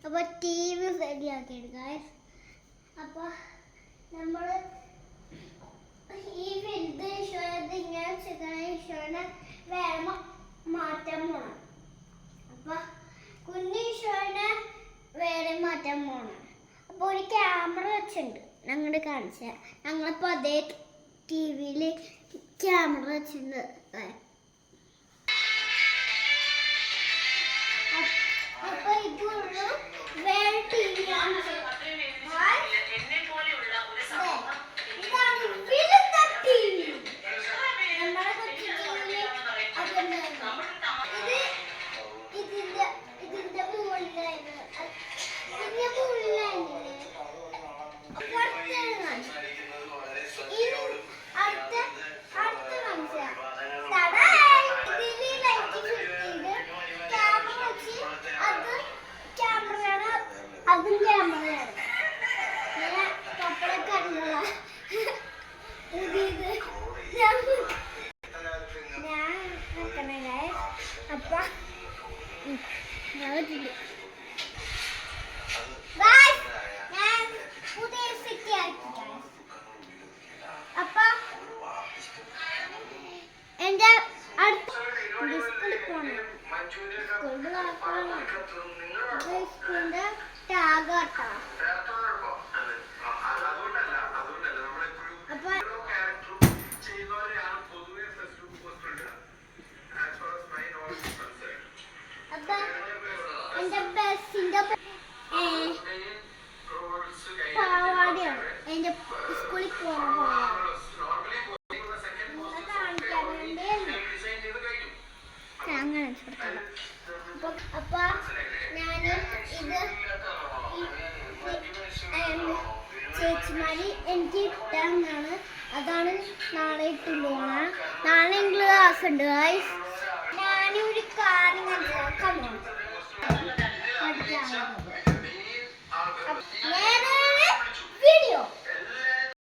അപ്പോൾ TV റെഡിയാക്കിയെടുക്കുക. അപ്പോൾ നമ്മൾ ഈ വലുത് ഈശോയത് ഇങ്ങനെ ചിക്കണ ഈശോനെ വേറെ മാറ്റാൻ പോകണം. അപ്പോൾ കുഞ്ഞു ഈശോനെ വേറെ മാറ്റാൻ പോകണം. അപ്പോൾ ഒരു ക്യാമറ വെച്ചിട്ടുണ്ട്, ഞങ്ങൾ കാണിച്ച ഞങ്ങളിപ്പോൾ അതേ TV ക്യാമറ വെച്ചിട്ടുണ്ട്. അപ്പോൾ ഇതൊരു വേറെ TV ആണ്. എന്റെ അടുത്ത സ്കൂളിൽ പോകണം. സ്കൂളിന്റെ ടാഗാട്ടാ. അപ്പൊ എന്റെ ബസ്സിന്റെ പാവാടയാണ് എന്റെ സ്കൂളിൽ പോകണ പാവാട. അപ്പൊ ഞാന് ഇത് ചേച്ചിമാരി എനിക്ക് ഇട്ടാണ്, അതാണ് നാളെ ഇട്ടുള്ളൂ. നാളെ ക്ലാസ് ഉണ്ട്. ഞാനൊരു കാര്യം വീഡിയോ